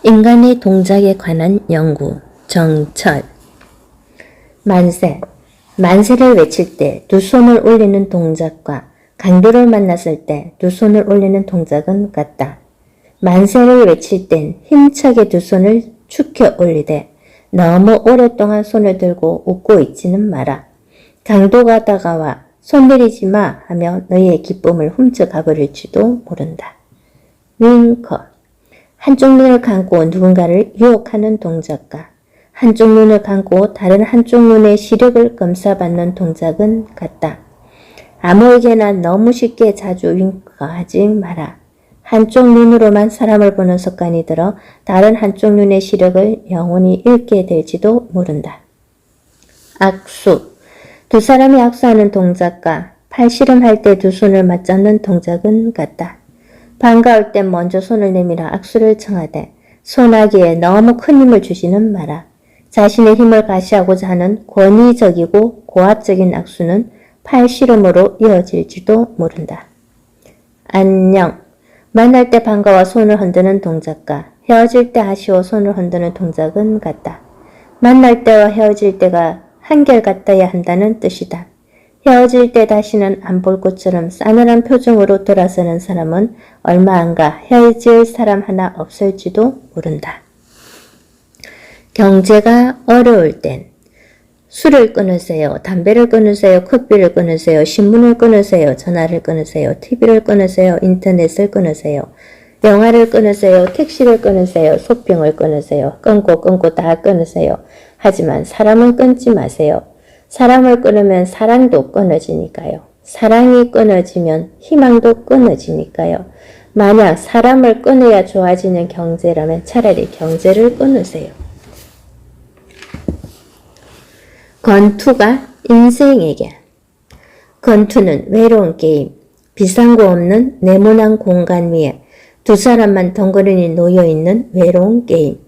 인간의 동작에 관한 연구 정철. 만세. 만세를 외칠 때 두 손을 올리는 동작과 강도를 만났을 때 두 손을 올리는 동작은 같다. 만세를 외칠 땐 힘차게 두 손을 축혀 올리되 너무 오랫동안 손을 들고 웃고 있지는 마라. 강도가 다가와 손 내리지 마 하며 너희의 기쁨을 훔쳐가 버릴지도 모른다. 윙커. 한쪽 눈을 감고 누군가를 유혹하는 동작과 한쪽 눈을 감고 다른 한쪽 눈의 시력을 검사받는 동작은 같다. 아무에게나 너무 쉽게 자주 윙크하지 마라. 한쪽 눈으로만 사람을 보는 습관이 들어 다른 한쪽 눈의 시력을 영원히 잃게 될지도 모른다. 악수. 두 사람이 악수하는 동작과 팔씨름할 때 두 손을 맞잡는 동작은 같다. 반가울 땐 먼저 손을 내밀어 악수를 청하되 손아귀에 너무 큰 힘을 주지는 마라. 자신의 힘을 과시하고자 하는 권위적이고 고압적인 악수는 팔씨름으로 이어질지도 모른다. 안녕. 만날 때 반가워 손을 흔드는 동작과 헤어질 때 아쉬워 손을 흔드는 동작은 같다. 만날 때와 헤어질 때가 한결같아야 한다는 뜻이다. 헤어질 때 다시는 안 볼 것처럼 싸늘한 표정으로 돌아서는 사람은 얼마 안 가 헤어질 사람 하나 없을지도 모른다. 경제가 어려울 땐 술을 끊으세요, 담배를 끊으세요, 커피를 끊으세요, 신문을 끊으세요, 전화를 끊으세요, TV를 끊으세요, 인터넷을 끊으세요, 영화를 끊으세요, 택시를 끊으세요, 쇼핑을 끊으세요. 끊고 다 끊으세요. 하지만 사람은 끊지 마세요. 사람을 끊으면 사랑도 끊어지니까요. 사랑이 끊어지면 희망도 끊어지니까요. 만약 사람을 끊어야 좋아지는 경제라면 차라리 경제를 끊으세요. 권투가 인생에게. 권투는 외로운 게임. 비상구 없는 네모난 공간 위에 두 사람만 덩그러니 놓여있는 외로운 게임.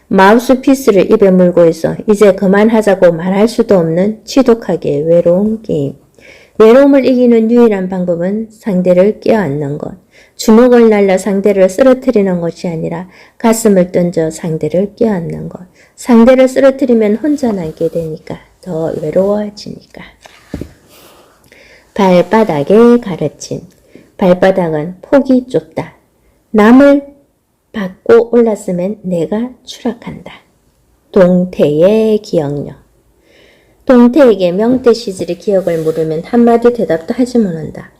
마우스피스를 입에 물고 있어 이제 그만하자고 말할 수도 없는 지독하게 외로운 게임. 외로움을 이기는 유일한 방법은 상대를 껴안는 것. 주먹을 날려 상대를 쓰러뜨리는 것이 아니라 가슴을 던져 상대를 껴안는 것. 상대를 쓰러뜨리면 혼자 남게 되니까 더 외로워지니까. 발바닥에 가르침. 발바닥은 폭이 좁다. 남을 받고 올랐으면 내가 추락한다. 동태의 기억력. 동태에게 명태 시절의 기억을 물으면 한마디 대답도 하지 못한다.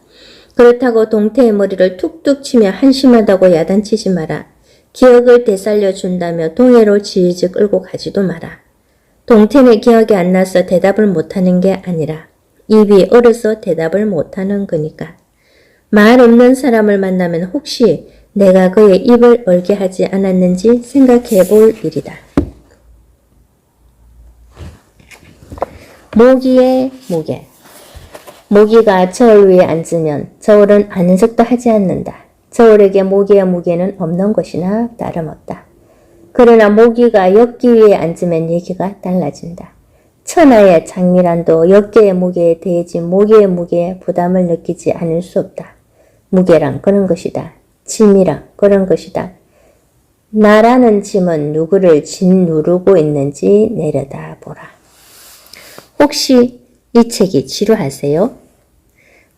그렇다고 동태의 머리를 툭툭 치며 한심하다고 야단치지 마라. 기억을 되살려 준다며 동해로 질질 끌고 가지도 마라. 동태는 기억이 안 나서 대답을 못하는 게 아니라 입이 얼어서 대답을 못하는 거니까. 말 없는 사람을 만나면 혹시 내가 그의 입을 얼게 하지 않았는지 생각해 볼 일이다. 모기의 무게. 모기가 저울 위에 앉으면 저울은 아는 척도 하지 않는다. 저울에게 모기의 무게는 없는 것이나 다름없다. 그러나 모기가 엿기 위에 앉으면 얘기가 달라진다. 천하의 장미란도 엿개의 무게에 대해진 모기의 무게에 부담을 느끼지 않을 수 없다. 무게란 그런 것이다. 짐이란 그런 것이다. 나라는 짐은 누구를 짓누르고 있는지 내려다보라. 혹시 이 책이 지루하세요?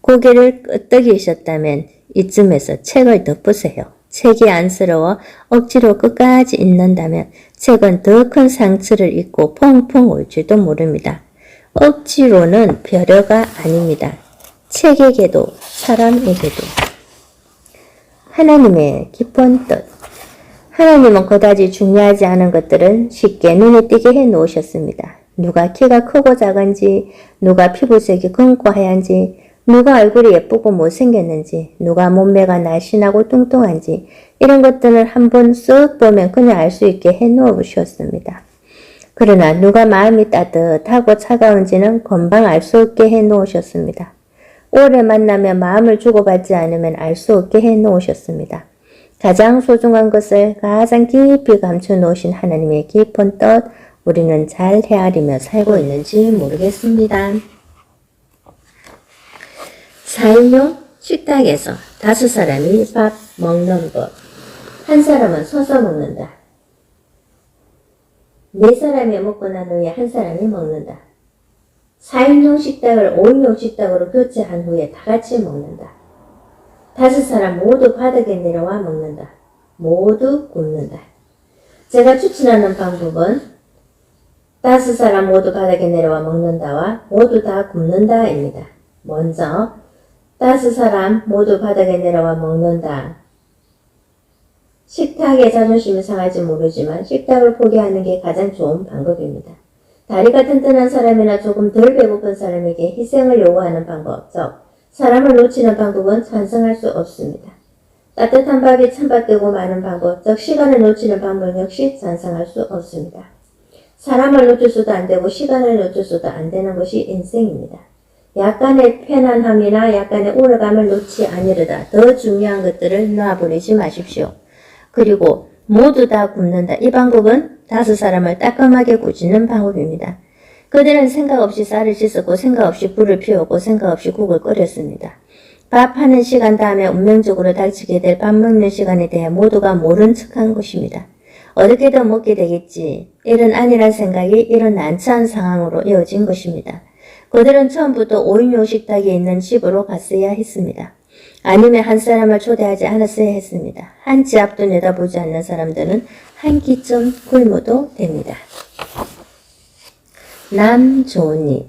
고개를 끄덕이셨다면 이쯤에서 책을 덮으세요. 책이 안쓰러워 억지로 끝까지 읽는다면 책은 더 큰 상처를 입고 펑펑 울지도 모릅니다. 억지로는 별여가 아닙니다. 책에게도 사람에게도. 하나님의 깊은 뜻. 하나님은 그다지 중요하지 않은 것들은 쉽게 눈에 띄게 해 놓으셨습니다. 누가 키가 크고 작은지, 누가 피부색이 검고 하얀지, 누가 얼굴이 예쁘고 못생겼는지, 누가 몸매가 날씬하고 뚱뚱한지 이런 것들은 한번 쓱 보면 그냥 알 수 있게 해 놓으셨습니다. 그러나 누가 마음이 따뜻하고 차가운지는 금방 알 수 없게 해 놓으셨습니다. 오래 만나며 마음을 주고받지 않으면 알 수 없게 해 놓으셨습니다. 가장 소중한 것을 가장 깊이 감춰 놓으신 하나님의 깊은 뜻, 우리는 잘 헤아리며 살고 있는지 모르겠습니다. 4인용 식탁에서 5사람이 밥 먹는 법. 한 사람은 서서 먹는다. 네 사람이 먹고 난 후에 한 사람이 먹는다. 4인용 식탁을 5인용 식탁으로 교체한 후에 다 같이 먹는다. 5사람 모두 바닥에 내려와 먹는다. 모두 굶는다. 제가 추천하는 방법은 5사람 모두 바닥에 내려와 먹는다와 모두 다 굶는다입니다. 먼저 5사람 모두 바닥에 내려와 먹는다. 식탁에 자존심이 상할지 모르지만 식탁을 포기하는 게 가장 좋은 방법입니다. 다리가 튼튼한 사람이나 조금 덜 배고픈 사람에게 희생을 요구하는 방법, 즉 사람을 놓치는 방법은 찬성할 수 없습니다. 따뜻한 밥이 찬밥 되고 마는 방법, 즉 시간을 놓치는 방법 역시 찬성할 수 없습니다. 사람을 놓쳐서도 안 되고 시간을 놓쳐서도 안 되는 것이 인생입니다. 약간의 편안함이나 약간의 우울감을 놓지 아니르다 더 중요한 것들을 놔버리지 마십시오. 그리고 모두 다 굶는다. 이 방법은 5사람을 따끔하게 구지는 방법입니다. 그들은 생각 없이 쌀을 씻었고 생각 없이 불을 피웠고 생각 없이 국을 끓였습니다. 밥하는 시간 다음에 운명적으로 닥치게 될 밥 먹는 시간에 대해 모두가 모른 척한 것입니다. 어떻게든 먹게 되겠지. 이런 안일한 생각이 이런 난처한 상황으로 이어진 것입니다. 그들은 처음부터 5인용 식탁이 있는 집으로 갔어야 했습니다. 아니면 한 사람을 초대하지 않았어야 했습니다. 한 치 앞도 내다보지 않는 사람들은 한 끼쯤 굶어도 됩니다. 남 좋은 일.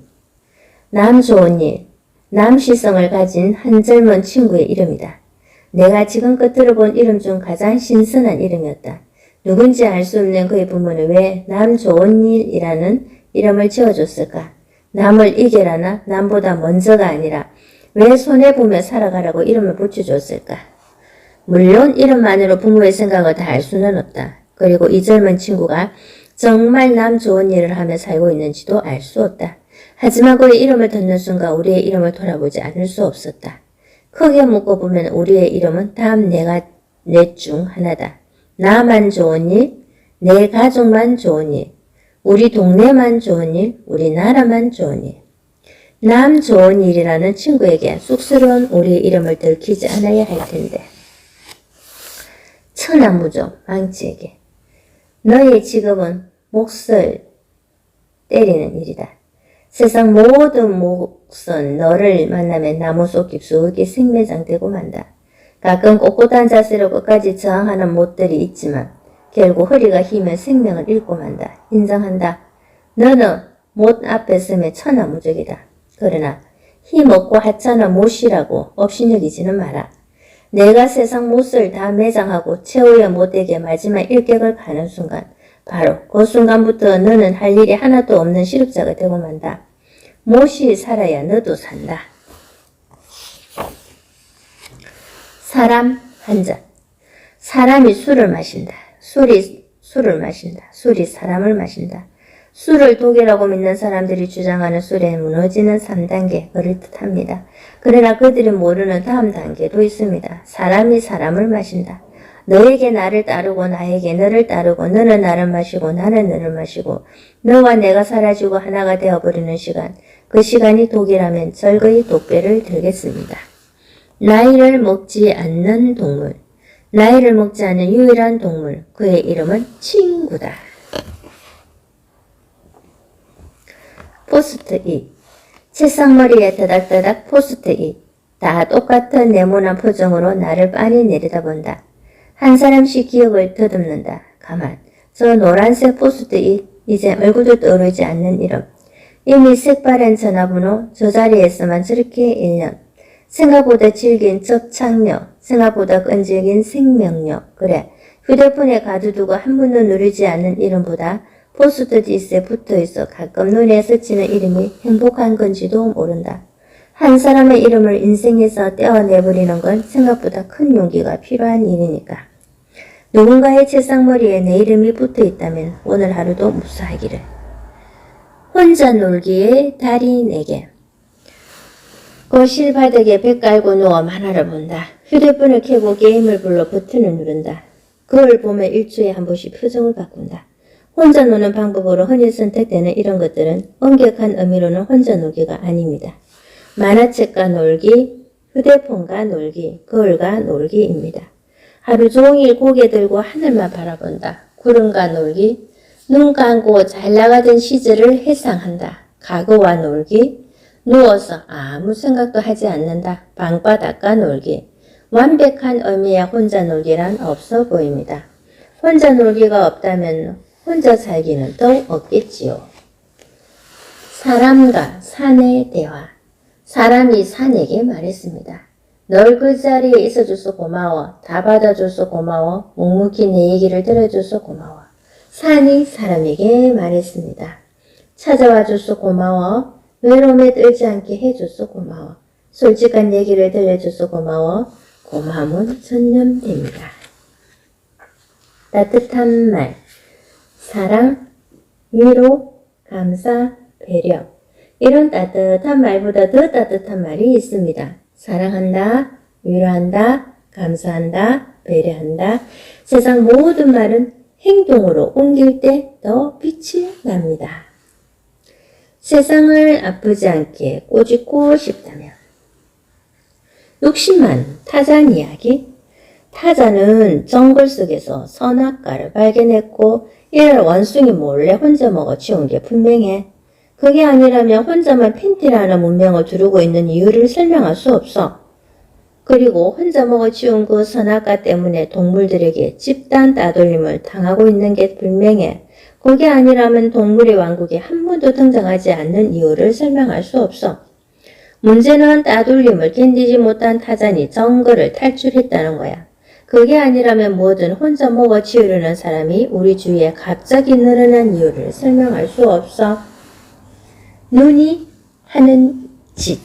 남 좋은 일. 남시성을 가진 한 젊은 친구의 이름이다. 내가 지금껏 들어본 이름 중 가장 신선한 이름이었다. 누군지 알 수 없는 그의 부모는 왜 남 좋은 일이라는 이름을 지어줬을까? 남을 이겨라나 남보다 먼저가 아니라 왜 손해보며 살아가라고 이름을 붙여줬을까? 물론 이름만으로 부모의 생각을 다 알 수는 없다. 그리고 이 젊은 친구가 정말 남 좋은 일을 하며 살고 있는지도 알 수 없다. 하지만 그의 이름을 듣는 순간 우리의 이름을 돌아보지 않을 수 없었다. 크게 묶어보면 우리의 이름은 다음 넷 중 하나다. 나만 좋은 일, 내 가족만 좋은 일, 우리 동네만 좋은 일, 우리나라만 좋은 일. 남 좋은 일이라는 친구에게 쑥스러운 우리의 이름을 들키지 않아야 할 텐데. 천하무적 망치에게 너의 직업은 몫을 때리는 일이다. 세상 모든 몫은 너를 만나면 나무 속 깊숙이 생매장되고 만다. 가끔 꼿꼿한 자세로 끝까지 저항하는 못들이 있지만 결국 허리가 휘면 생명을 잃고 만다. 인정한다. 너는 못 앞에 서면 천하무적이다. 그러나 힘없고 하찮은 못이라고 업신여기지는 마라. 내가 세상 못을 다 매장하고 최후의 못에게 마지막 일격을 가는 순간 바로 그 순간부터 너는 할 일이 하나도 없는 실업자가 되고 만다. 못이 살아야 너도 산다. 사람 한 잔. 사람이 술을 마신다. 술이 술을 마신다. 술이 사람을 마신다. 술을 독이라고 믿는 사람들이 주장하는 술에 무너지는 3단계, 그럴듯합니다. 그러나 그들이 모르는 다음 단계도 있습니다. 사람이 사람을 마신다. 너에게 나를 따르고 나에게 너를 따르고 너는 나를 마시고 나는 너를 마시고 너와 내가 사라지고 하나가 되어버리는 시간, 그 시간이 독이라면 절거히 독배를 들겠습니다. 나이를 먹지 않는 동물, 나이를 먹지 않는 유일한 동물, 그의 이름은 친구다. 포스트잇. 책상머리에 따닥따닥 포스트잇. 다 똑같은 네모난 표정으로 나를 빤히 내려다본다. 한 사람씩 기억을 더듬는다. 가만. 저 노란색 포스트잇. 이제 얼굴도 떠오르지 않는 이름. 이미 색바랜 전화번호. 저 자리에서만 저렇게 1년. 생각보다 질긴 접착력. 생각보다 끈질긴 생명력. 그래. 휴대폰에 가두두고 한 번도 누르지 않는 이름보다 포스트잇에 붙어있어 가끔 눈에 스치는 이름이 행복한 건지도 모른다. 한 사람의 이름을 인생에서 떼어내버리는 건 생각보다 큰 용기가 필요한 일이니까. 누군가의 책상머리에 내 이름이 붙어있다면 오늘 하루도 무사하기를. 혼자 놀기에 달이 4개. 거실 바닥에 배 깔고 누워 만화를 본다. 휴대폰을 켜고 게임을 불러 버튼을 누른다. 그걸 보며 일주일에 한 번씩 표정을 바꾼다. 혼자 노는 방법으로 흔히 선택되는 이런 것들은 엄격한 의미로는 혼자 놀기가 아닙니다. 만화책과 놀기, 휴대폰과 놀기, 거울과 놀기입니다. 하루 종일 고개 들고 하늘만 바라본다. 구름과 놀기, 눈 감고 잘 나가던 시절을 회상한다. 과거와 놀기. 누워서 아무 생각도 하지 않는다. 방바닥과 놀기. 완벽한 의미의 혼자 놀기란 없어 보입니다. 혼자 놀기가 없다면 혼자 살기는 더욱 없겠지요. 사람과 산의 대화. 사람이 산에게 말했습니다. 널 그 자리에 있어줘서 고마워. 다 받아줘서 고마워. 묵묵히 내 얘기를 들어줘서 고마워. 산이 사람에게 말했습니다. 찾아와줘서 고마워. 외로움에 떨지 않게 해줘서 고마워. 솔직한 얘기를 들려줘서 고마워. 고마움은 전념됩니다. 따뜻한 말. 사랑, 위로, 감사, 배려. 이런 따뜻한 말보다 더 따뜻한 말이 있습니다. 사랑한다, 위로한다, 감사한다, 배려한다. 세상 모든 말은 행동으로 옮길 때 더 빛이 납니다. 세상을 아프지 않게 꼬집고 싶다면 욕심만 타잔 이야기. 타잔은 정글 속에서 선악과를 발견했고 이를 원숭이 몰래 혼자 먹어 치운 게 분명해. 그게 아니라면 혼자만 팬티라는 문명을 두르고 있는 이유를 설명할 수 없어. 그리고 혼자 먹어 치운 그 선악과 때문에 동물들에게 집단 따돌림을 당하고 있는 게 분명해. 그게 아니라면 동물의 왕국에 한 번도 등장하지 않는 이유를 설명할 수 없어. 문제는 따돌림을 견디지 못한 타잔이 정글을 탈출했다는 거야. 그게 아니라면 뭐든 혼자 먹어 치우려는 사람이 우리 주위에 갑자기 늘어난 이유를 설명할 수 없어. 눈이 하는 짓.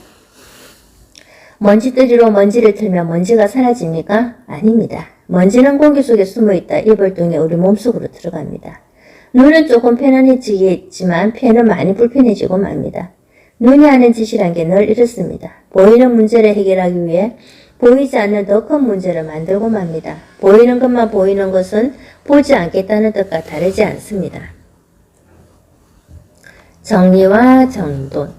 먼지들이로 먼지를 틀면 먼지가 사라집니까? 아닙니다. 먼지는 공기 속에 숨어있다 입을 통해 우리 몸속으로 들어갑니다. 눈은 조금 편안해지겠지만 폐는 많이 불편해지고 맙니다. 눈이 하는 짓이란 게 늘 이렇습니다. 보이는 문제를 해결하기 위해 보이지 않는 더 큰 문제를 만들고 맙니다. 보이는 것만 보이는 것은 보지 않겠다는 뜻과 다르지 않습니다. 정리와 정돈.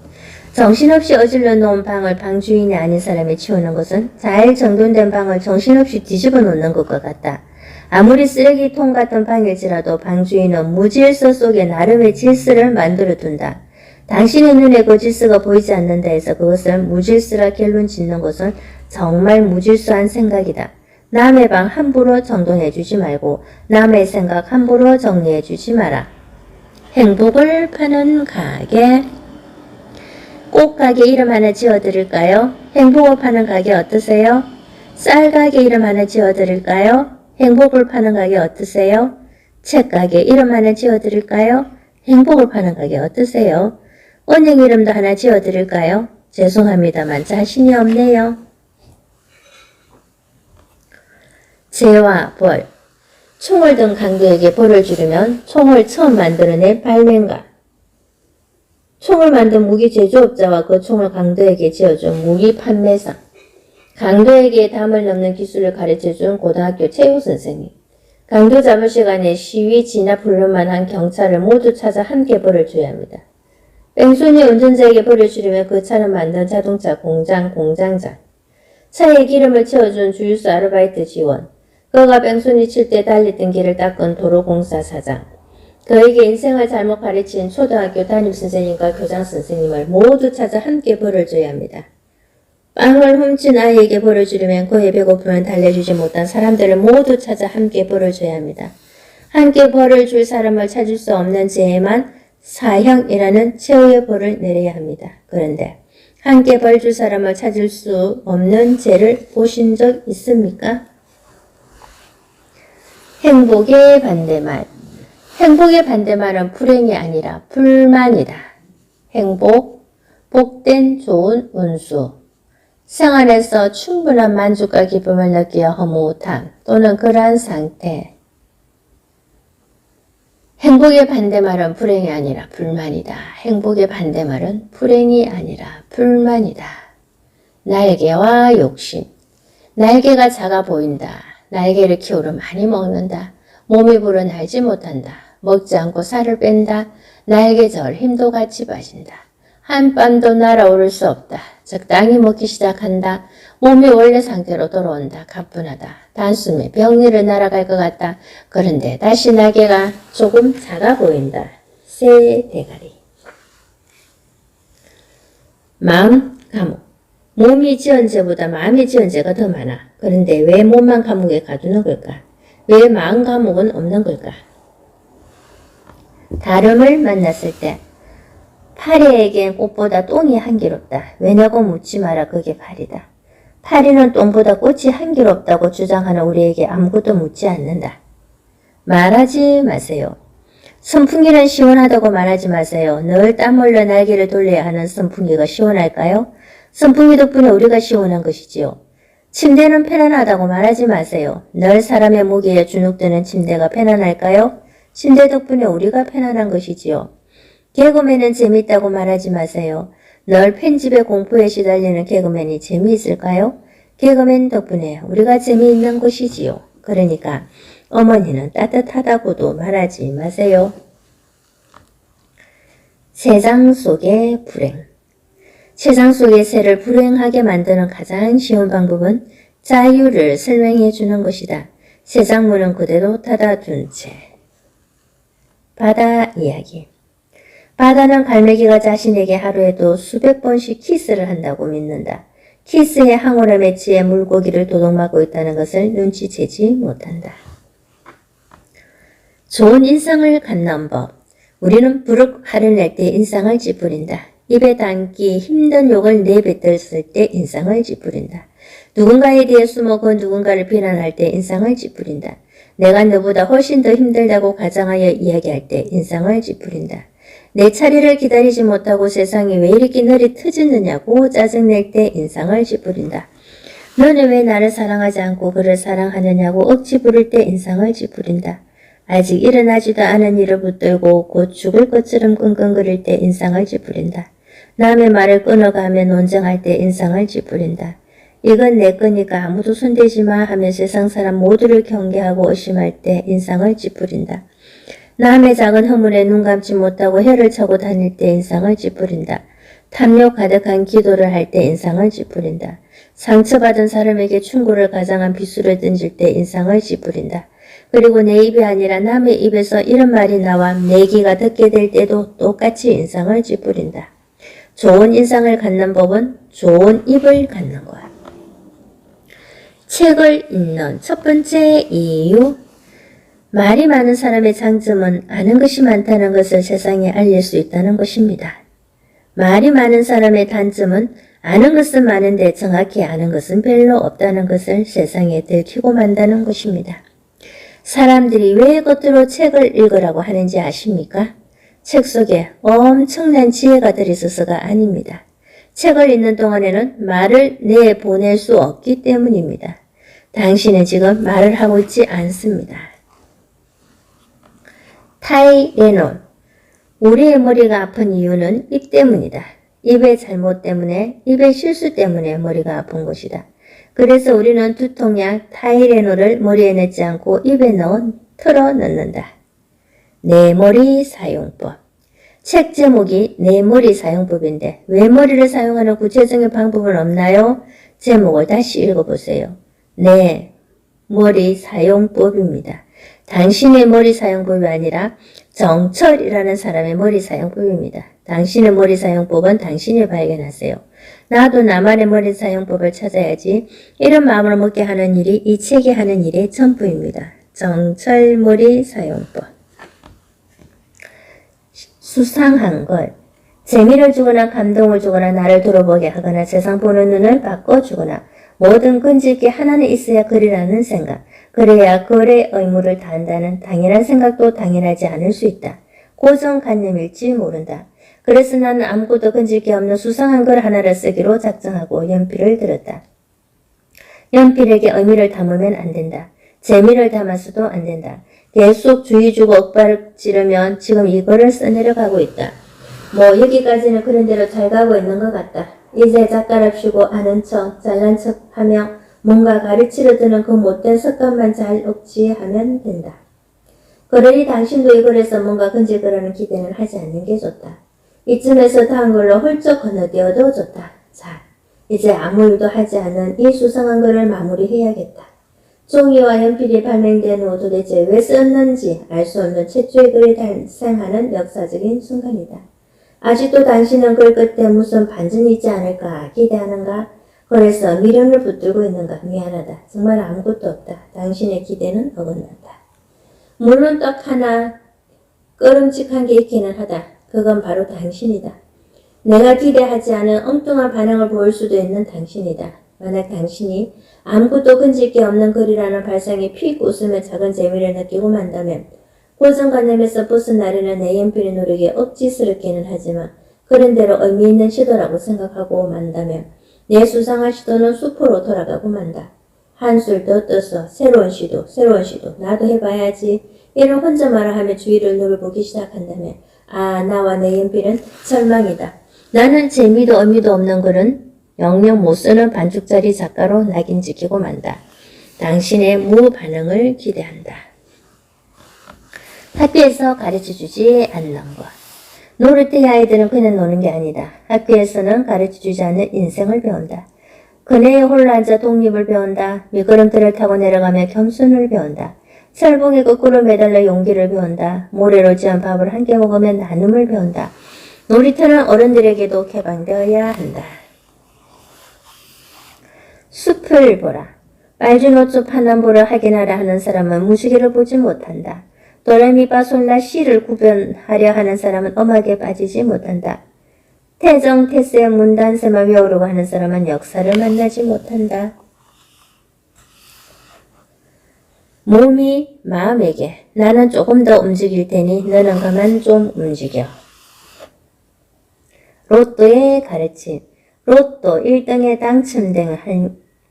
정신없이 어질러 놓은 방을 방 주인이 아닌 사람이 치우는 것은 잘 정돈된 방을 정신없이 뒤집어 놓는 것과 같다. 아무리 쓰레기통 같은 방일지라도 방 주인은 무질서 속에 나름의 질서를 만들어 둔다. 당신의 눈에 그 질서가 보이지 않는다 해서 그것을 무질서라 결론 짓는 것은 정말 무질서한 생각이다. 남의 방 함부로 정돈해주지 말고 남의 생각 함부로 정리해주지 마라. 행복을 파는 가게. 꼭 가게 이름 하나 지어드릴까요? 행복을 파는 가게 어떠세요? 쌀 가게 이름 하나 지어드릴까요? 행복을 파는 가게 어떠세요? 책 가게 이름 하나 지어드릴까요? 행복을 파는 가게 어떠세요? 은행 이름도 하나 지어드릴까요? 죄송합니다만 자신이 없네요. 죄와 벌. 총을 든 강도에게 벌을 주려면 총을 처음 만들어낸 발명가. 총을 만든 무기 제조업자와 그 총을 강도에게 지어준 무기 판매사. 강도에게 담을 넘는 기술을 가르쳐준 고등학교 체육 선생님. 강도 잡을 시간에 시위 진압 훈련만 한 경찰을 모두 찾아 함께 벌을 줘야 합니다. 뺑소니 운전자에게 벌을 주려면 그 차를 만든 자동차 공장 공장장. 차에 기름을 채워준 주유소 아르바이트 직원. 그가 뺑소니 칠 때 달리던 길을 닦은 도로공사 사장. 그에게 인생을 잘못 가르친 초등학교 담임선생님과 교장선생님을 모두 찾아 함께 벌을 줘야 합니다. 빵을 훔친 아이에게 벌을 주려면 그의 배고픔을 달래주지 못한 사람들을 모두 찾아 함께 벌을 줘야 합니다. 함께 벌을 줄 사람을 찾을 수 없는 죄에만 사형이라는 최후의 벌을 내려야 합니다. 그런데 함께 벌 줄 사람을 찾을 수 없는 죄를 보신 적 있습니까? 행복의 반대말. 행복의 반대말은 불행이 아니라 불만이다. 행복, 복된 좋은 운수. 생활에서 충분한 만족과 기쁨을 느끼어 허무함 또는 그러한 상태. 행복의 반대말은 불행이 아니라 불만이다. 행복의 반대말은 불행이 아니라 불만이다. 날개와 욕심. 날개가 작아 보인다. 날개를 키우려 많이 먹는다. 몸이 불어 날지 못한다. 먹지 않고 살을 뺀다. 날개절 힘도 같이 빠진다. 한밤도 날아오를 수 없다. 적당히 먹기 시작한다. 몸이 원래 상태로 돌아온다. 가뿐하다. 단숨에 벽 위를 날아갈 것 같다. 그런데 다시 날개가 조금 작아 보인다. 새 대가리. 마음 감옥. 몸이 지은 죄보다 마음이 지은 죄가 더 많아. 그런데 왜 몸만 감옥에 가두는 걸까? 왜 마음 감옥은 없는 걸까? 다름을 만났을 때 파리에겐 꽃보다 똥이 향기롭다. 왜냐고 묻지 마라. 그게 파리다. 파리는 똥보다 꽃이 향기롭다고 주장하는 우리에게 아무것도 묻지 않는다. 말하지 마세요. 선풍기는 시원하다고 말하지 마세요. 늘 땀 흘려 날개를 돌려야 하는 선풍기가 시원할까요? 선풍기 덕분에 우리가 시원한 것이지요. 침대는 편안하다고 말하지 마세요. 늘 사람의 무게에 주눅드는 침대가 편안할까요? 침대 덕분에 우리가 편안한 것이지요. 개그맨은 재미있다고 말하지 마세요. 늘 편집의 공포에 시달리는 개그맨이 재미있을까요? 개그맨 덕분에 우리가 재미있는 것이지요. 그러니까 어머니는 따뜻하다고도 말하지 마세요. 세상 속의 불행. 세상 속의 새를 불행하게 만드는 가장 쉬운 방법은 자유를 설명해 주는 것이다. 세상 문은 그대로 닫아둔 채. 바다 이야기. 바다는 갈매기가 자신에게 하루에도 수백 번씩 키스를 한다고 믿는다. 키스의 항오름에 취해 물고기를 도둑맞고 있다는 것을 눈치채지 못한다. 좋은 인상을 갖는 법. 우리는 부르륵 화를 낼 때 인상을 찌푸린다. 입에 담기 힘든 욕을 내뱉었을 때 인상을 찌푸린다. 누군가에 대해 숨어 그 누군가를 비난할 때 인상을 찌푸린다. 내가 너보다 훨씬 더 힘들다고 가정하여 이야기할 때 인상을 찌푸린다. 내 차례를 기다리지 못하고 세상이 왜 이렇게 ner이 터지느냐고 짜증낼 때 인상을 찌푸린다. 너는 왜 나를 사랑하지 않고 그를 사랑하느냐고 억지 부릴 때 인상을 찌푸린다. 아직 일어나지도 않은 일을 붙들고 곧 죽을 것처럼 끙끙거릴 때 인상을 찌푸린다. 남의 말을 끊어가며 논쟁할 때 인상을 찌푸린다. 이건 내 거니까 아무도 손대지 마 하며 세상 사람 모두를 경계하고 의심할 때 인상을 찌푸린다. 남의 작은 허물에 눈 감지 못하고 혀를 차고 다닐 때 인상을 찌푸린다. 탐욕 가득한 기도를 할 때 인상을 찌푸린다. 상처받은 사람에게 충고를 가장한 비수를 던질 때 인상을 찌푸린다. 그리고 내 입이 아니라 남의 입에서 이런 말이 나와 내 귀가 듣게 될 때도 똑같이 인상을 찌푸린다. 좋은 인상을 갖는 법은 좋은 입을 갖는 거야. 책을 읽는 첫 번째 이유. 말이 많은 사람의 장점은 아는 것이 많다는 것을 세상에 알릴 수 있다는 것입니다. 말이 많은 사람의 단점은 아는 것은 많은데 정확히 아는 것은 별로 없다는 것을 세상에 들키고 만다는 것입니다. 사람들이 왜 겉으로 책을 읽으라고 하는지 아십니까? 책 속에 엄청난 지혜가 들있어서가 아닙니다. 책을 읽는 동안에는 말을 내보낼 수 없기 때문입니다. 당신은 지금 말을 하고 있지 않습니다. 타이레놀. 우리의 머리가 아픈 이유는 입 때문이다. 입의 잘못 때문에, 입의 실수 때문에 머리가 아픈 것이다. 그래서 우리는 두통약 타이레놀을 머리에 넣지 않고 입에 틀어 넣는다. 내 머리 사용법. 책 제목이 내 머리 사용법인데 왜 머리를 사용하는 구체적인 방법은 없나요? 제목을 다시 읽어보세요. 내 머리 사용법입니다. 당신의 머리 사용법이 아니라 정철이라는 사람의 머리 사용법입니다. 당신의 머리 사용법은 당신이 발견하세요. 나도 나만의 머리 사용법을 찾아야지. 이런 마음을 먹게 하는 일이 이 책이 하는 일의 전부입니다. 정철 머리 사용법. 수상한 것. 재미를 주거나 감동을 주거나 나를 돌아보게 하거나 세상 보는 눈을 바꿔주거나 모든 끈질기 하나는 있어야 글이라는 생각. 그래야 글의 의무를 다한다는 당연한 생각도 당연하지 않을 수 있다. 고정관념일지 모른다. 그래서 나는 아무것도 끈질기 없는 수상한 글 하나를 쓰기로 작정하고 연필을 들었다. 연필에게 의미를 담으면 안 된다. 재미를 담아서도 안 된다. 계속 주의 주고 억발을 지르면 지금 이거를 써내려가고 있다. 뭐 여기까지는 그런 대로 잘 가고 있는 것 같다. 이제 작가랍시고 아는 척, 잘난 척 하며 뭔가 가르치려 드는 그 못된 습관만 잘 억제하면 된다. 그러니 당신도 이걸에서 뭔가 건질거라는 기대는 하지 않는 게 좋다. 이쯤에서 다음 걸로 훌쩍 건너뛰어도 좋다. 자, 이제 아무 일도 하지 않은 이 수상한 글을 마무리해야겠다. 종이와 연필이 발명된 후 도대체 왜 썼는지 알 수 없는 최초의 글이 탄생하는 역사적인 순간이다. 아직도 당신은 글 끝에 무슨 반전이 있지 않을까 기대하는가? 그래서 미련을 붙들고 있는가? 미안하다. 정말 아무것도 없다. 당신의 기대는 어긋난다. 물론 떡 하나 꺼름직한 게 있기는 하다. 그건 바로 당신이다. 내가 기대하지 않은 엉뚱한 반응을 보일 수도 있는 당신이다. 만약 당신이 아무것도 건질 게 없는 글이라는 발상이 픽 웃으며 작은 재미를 느끼고 만다면 고정관념에서 벗어나려는 내 연필의 노력에 억지스럽기는 하지만 그런 대로 의미 있는 시도라고 생각하고 만다면 내 수상한 시도는 수포로 돌아가고 만다. 한술 더 떠서 새로운 시도 나도 해봐야지 이런 혼잣말을 하며 주위를 노려보기 시작한다면 나와 내 연필은 절망이다. 나는 재미도 의미도 없는 글은 영영 못쓰는 반죽짜리 작가로 낙인 찍히고 만다. 당신의 무반응을 기대한다. 학교에서 가르쳐주지 않는 것. 노를 때의 아이들은 그냥 노는 게 아니다. 학교에서는 가르쳐주지 않는 인생을 배운다. 그네에 홀로 앉아 독립을 배운다. 미끄럼틀을 타고 내려가며 겸손을 배운다. 철봉에 거꾸로 매달려 용기를 배운다. 모래로 지은 밥을 함께 먹으며 나눔을 배운다. 놀이터는 어른들에게도 개방되어야 한다. 숲을 보라. 빨주노초 파남보를 확인하라 하는 사람은 무지개를 보지 못한다. 도레미파솔라 시를 구별하려 하는 사람은 음악에 빠지지 못한다. 태정, 태세, 문단세만 외우려고 하는 사람은 역사를 만나지 못한다. 몸이 마음에게 나는 조금 더 움직일 테니 너는 그만 좀 움직여. 로또의 가르침. 로또 1등에 당첨된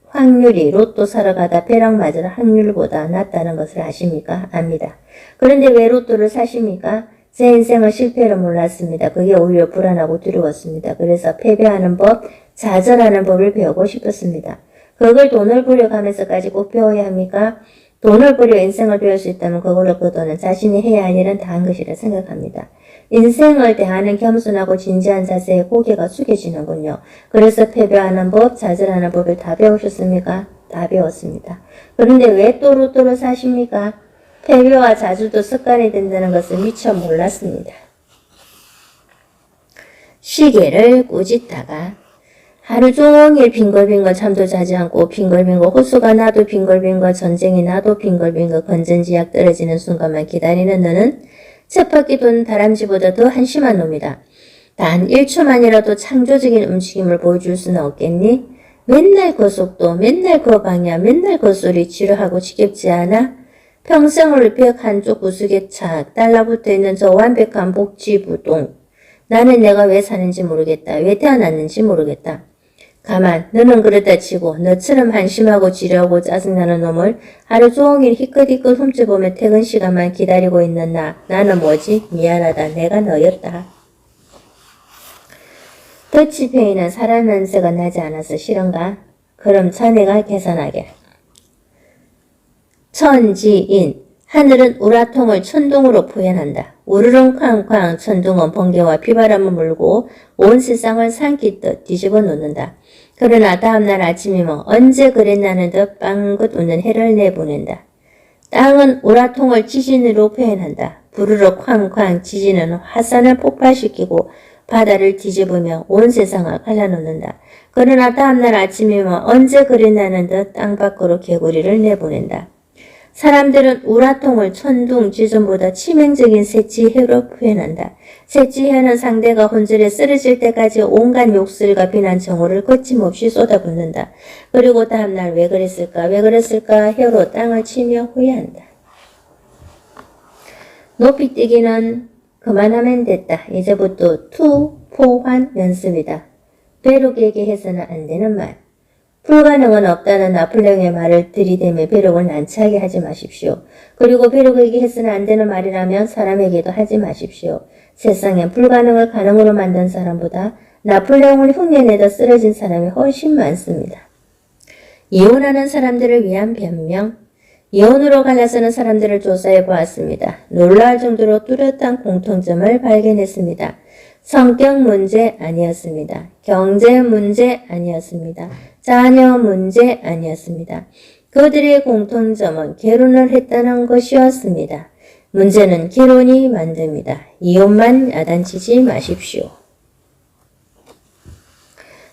확률이 로또 사러 가다 벼락 맞을 확률보다 낮다는 것을 아십니까? 압니다. 그런데 왜 로또를 사십니까? 제 인생은 실패를 몰랐습니다. 그게 오히려 불안하고 두려웠습니다. 그래서 패배하는 법, 좌절하는 법을 배우고 싶었습니다. 그걸 돈을 부려가면서까지 꼭 배워야 합니까? 돈을 부려 인생을 배울 수 있다면 그걸로 그 돈은 자신이 해야 할 일은 다 한 것이라 생각합니다. 인생을 대하는 겸손하고 진지한 자세에 고개가 숙여지는군요. 그래서 패배하는 법, 좌절하는 법을 다 배우셨습니까? 다 배웠습니다. 그런데 왜 또 로또를 사십니까? 패배와 좌절도 습관이 된다는 것을 미처 몰랐습니다. 시계를 꾸짖다가 하루 종일 빙글빙글 잠도 자지 않고 빙글빙글 호수가 나도 빙글빙글 전쟁이 나도 빙글빙글 건전지약 떨어지는 순간만 기다리는 너는 쳇바퀴 돈 다람쥐보다 더 한심한 놈이다. 단 1초만이라도 창조적인 움직임을 보여줄 수는 없겠니? 맨날 그 속도, 맨날 그 방향, 맨날 그 소리 지루하고 지겹지 않아? 평생을 벽 한쪽 구석에 착 달라붙어 있는 저 완벽한 복지부동. 나는 내가 왜 사는지 모르겠다. 왜 태어났는지 모르겠다. 가만, 너는 그러다 치고 너처럼 한심하고 지루하고 짜증나는 놈을 하루 종일 희끗희끗 훔쳐보며 퇴근 시간만 기다리고 있는 나는 뭐지? 미안하다. 내가 너였다. 더치페이는 사람 냄새가 나지 않아서 싫은가? 그럼 자네가 계산하게. 천지인. 하늘은 우라통을 천둥으로 표현한다. 우르릉 쾅쾅 천둥은 번개와 비바람을 물고 온 세상을 삼키듯 뒤집어 놓는다. 그러나 다음날 아침이면 언제 그랬나는 듯 빵긋 웃는 해를 내보낸다. 땅은 우라통을 지진으로 표현한다. 부르르 쾅쾅 지진은 화산을 폭발시키고 바다를 뒤집으며 온 세상을 갈라놓는다. 그러나 다음날 아침이면 언제 그랬나는 듯 땅 밖으로 개구리를 내보낸다. 사람들은 우라통을 천둥 지진보다 치명적인 색지해로 표현한다. 색지해는 상대가 혼절에 쓰러질 때까지 온갖 욕설과 비난 정오를 거침없이 쏟아붓는다. 그리고 다음날 왜 그랬을까 혀로 땅을 치며 후회한다. 높이뛰기는 그만하면 됐다. 이제부터 투포환 연습이다. 벼룩에게 해서는 안 되는 말. 불가능은 없다는 나폴레옹의 말을 들이대며 벼룩을 난처하게 하지 마십시오. 그리고 벼룩에게 해서는 안 되는 말이라면 사람에게도 하지 마십시오. 세상엔 불가능을 가능으로 만든 사람보다 나폴레옹을 흉내내다 쓰러진 사람이 훨씬 많습니다. 이혼하는 사람들을 위한 변명. 이혼으로 갈라서는 사람들을 조사해 보았습니다. 놀라울 정도로 뚜렷한 공통점을 발견했습니다. 성격 문제 아니었습니다. 경제 문제 아니었습니다. 자녀 문제 아니었습니다. 그들의 공통점은 결혼을 했다는 것이었습니다. 문제는 결혼이 만듭니다. 이혼만 야단치지 마십시오.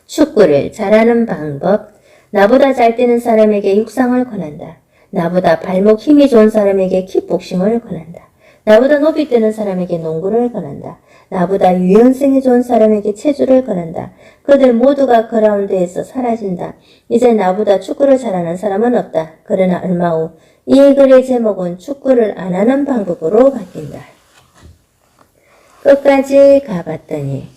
축구를 잘하는 방법. 나보다 잘 뛰는 사람에게 육상을 권한다. 나보다 발목 힘이 좋은 사람에게 킥복싱을 권한다. 나보다 높이 뛰는 사람에게 농구를 권한다. 나보다 유연성이 좋은 사람에게 체조를 권한다. 그들 모두가 그라운드에서 사라진다. 이제 나보다 축구를 잘하는 사람은 없다. 그러나 얼마 후 이 글의 제목은 축구를 안 하는 방법으로 바뀐다. 끝까지 가봤더니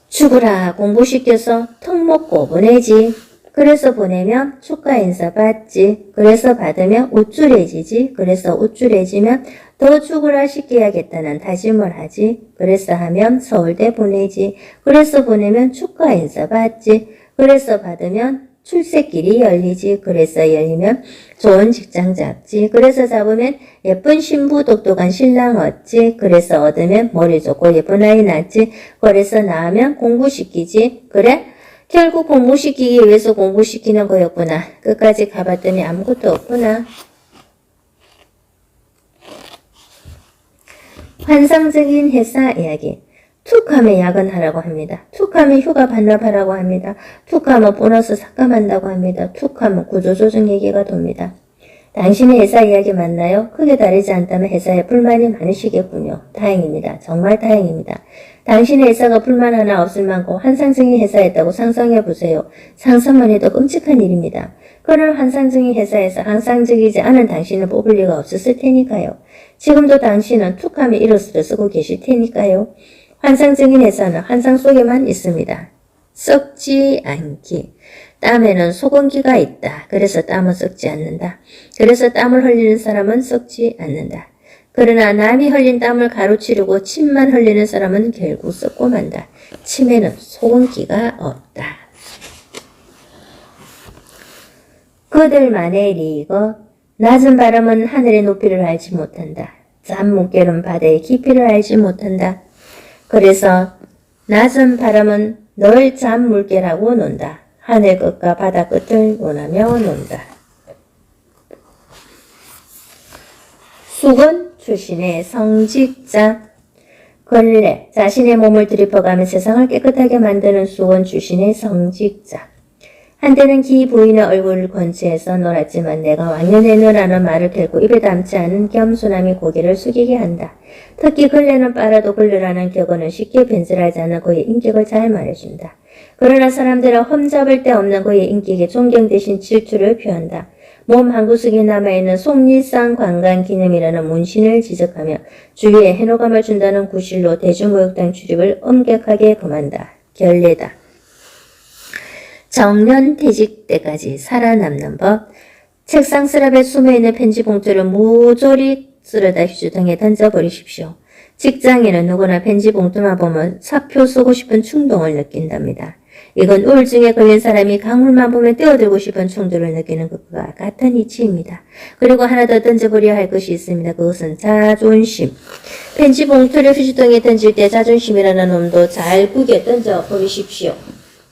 죽으라 공부시켜서 턱 먹고 보내지. 그래서 보내면 축하 인사 받지. 그래서 받으면 우쭐해지지. 그래서 우쭐해지면 더 죽으라 시켜야겠다는 다짐을 하지. 그래서 하면 서울대 보내지. 그래서 보내면 축하 인사 받지. 그래서 받으면 출세길이 열리지. 그래서 열리면 좋은 직장 잡지. 그래서 잡으면 예쁜 신부 똑똑한 신랑 얻지. 그래서 얻으면 머리 좋고 예쁜 아이 낳지. 그래서 낳으면 공부시키지. 그래? 결국 공부시키기 위해서 공부시키는 거였구나. 끝까지 가봤더니 아무것도 없구나. 환상적인 회사 이야기. 툭하면 야근하라고 합니다. 툭하면 휴가 반납하라고 합니다. 툭하면 보너스 삭감한다고 합니다. 툭하면 구조조정 얘기가 돕니다. 당신의 회사 이야기 맞나요? 크게 다르지 않다면 회사에 불만이 많으시겠군요. 다행입니다. 정말 다행입니다. 당신의 회사가 불만 하나 없을 만큼 환상적인 회사였다고 상상해보세요. 상상만 해도 끔찍한 일입니다. 그런 환상적인 회사에서 환상적이지 않은 당신을 뽑을 리가 없었을 테니까요. 지금도 당신은 툭하면 이로스를 쓰고 계실 테니까요. 환상적인 회사는 환상 속에만 있습니다. 썩지 않기. 땀에는 소금기가 있다. 그래서 땀은 썩지 않는다. 그래서 땀을 흘리는 사람은 썩지 않는다. 그러나 남이 흘린 땀을 가로치르고 침만 흘리는 사람은 결국 썩고 만다. 침에는 소금기가 없다. 그들만의 리거. 낮은 바람은 하늘의 높이를 알지 못한다. 짠 물결은 바다의 깊이를 알지 못한다. 그래서 낮은 바람은 널 짠 물결하고 논다. 하늘 끝과 바다 끝을 논하며 논다. 수건 출신의 성직자. 근래 자신의 몸을 들이퍼가며 세상을 깨끗하게 만드는 수건 출신의 성직자. 한때는 기 부인의 얼굴을 건치해서 놀았지만 내가 왕년에는 말을 결코 입에 담지 않은 겸손함이 고개를 숙이게 한다. 특히 근래는 빨아도 굴르라는 격언은 쉽게 변질하지 않아 그의 인격을 잘 말해준다. 그러나 사람들은 험잡을 데 없는 그의 인격에 존경 대신 질투를 표한다. 몸 한 구석에 남아있는 속리산 관광기념이라는 문신을 지적하며 주위에 해노감을 준다는 구실로 대중목욕탕 출입을 엄격하게 금한다. 결례다. 정년 퇴직 때까지 살아남는 법. 책상 서랍에 숨어있는 편지 봉투를 모조리 쓸어다 휴지통에 던져버리십시오. 직장인은 누구나 편지 봉투만 보면 사표 쓰고 싶은 충동을 느낀답니다. 이건 우울증에 걸린 사람이 강물만 보면 떼어들고 싶은 충동을 느끼는 것과 같은 이치입니다. 그리고 하나 더 던져버려야 할 것이 있습니다. 그것은 자존심. 편지 봉투를 휴지통에 던질 때 자존심이라는 놈도 잘 구겨 던져버리십시오.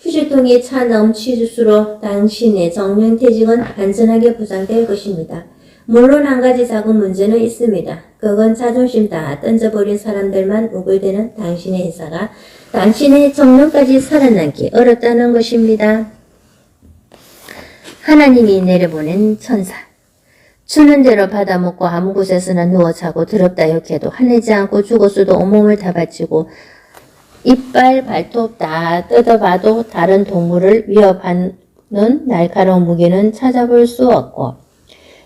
휴지통이 차 넘칠수록 당신의 정년퇴직은 안전하게 보장될 것입니다. 물론 한 가지 작은 문제는 있습니다. 그건 자존심 다 던져버린 사람들만 우글대는 당신의 회사가 당신의 정년까지 살아남기 어렵다는 것입니다. 하나님이 내려보낸 천사. 주는 대로 받아먹고 아무 곳에서나 누워 자고 더럽다 욕해도 화내지 않고 죽었어도 온몸을 다 바치고 이빨, 발톱 다 뜯어봐도 다른 동물을 위협하는 날카로운 무기는 찾아볼 수 없고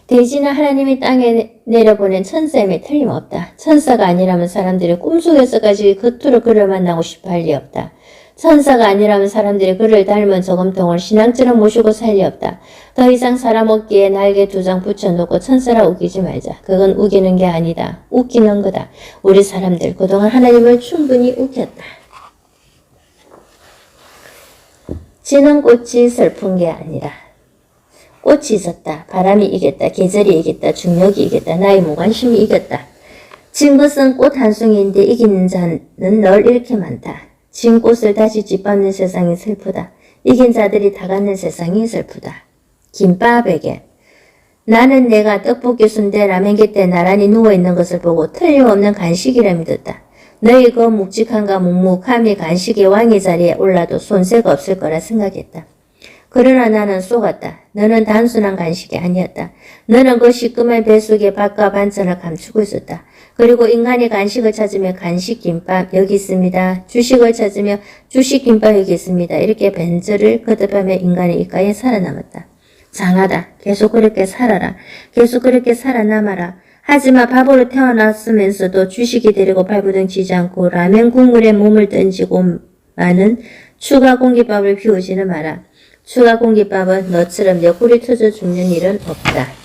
대지는 하나님이 땅에 내려보낸 천사임에 틀림없다. 천사가 아니라면 사람들이 꿈속에서까지 겉으로 그를 만나고 싶어 할 리 없다. 천사가 아니라면 사람들이 그를 닮은 저금통을 신앙처럼 모시고 살 리 없다. 더 이상 사람 어깨에 날개 2장 붙여놓고 천사라 웃기지 말자. 그건 우기는 게 아니다. 웃기는 거다. 우리 사람들 그동안 하나님을 충분히 웃겼다. 지는 꽃이 슬픈 게 아니라 꽃이 졌다. 바람이 이겼다. 계절이 이겼다. 중력이 이겼다. 나의 무관심이 이겼다. 진 것은 꽃 한 송이인데 이기는 자는 널 이렇게 많다. 진 꽃을 다시 짓밟는 세상이 슬프다. 이긴 자들이 다 갖는 세상이 슬프다. 김밥에게 나는 내가 떡볶이, 순대, 라면 곁에 나란히 누워있는 것을 보고 틀림없는 간식이라 믿었다. 너희 그 묵직함과 묵묵함이 간식의 왕의 자리에 올라도 손색 없을 거라 생각했다. 그러나 나는 속았다. 너는 단순한 간식이 아니었다. 너는 그 시꺼먼 배 속에 밥과 반찬을 감추고 있었다. 그리고 인간이 간식을 찾으며 간식 김밥 여기 있습니다. 주식을 찾으며 주식 김밥 여기 있습니다. 이렇게 벤저를 거듭하며 인간의 입가에 살아남았다. 장하다. 계속 그렇게 살아라. 계속 그렇게 살아남아라. 하지만 바보로 태어났으면서도 주식이 되려고 발부둥치지 않고 라면 국물에 몸을 던지고 많은 추가 공깃밥을 피우지는 마라. 추가 공깃밥은 너처럼 옆구리 터져 죽는 일은 없다.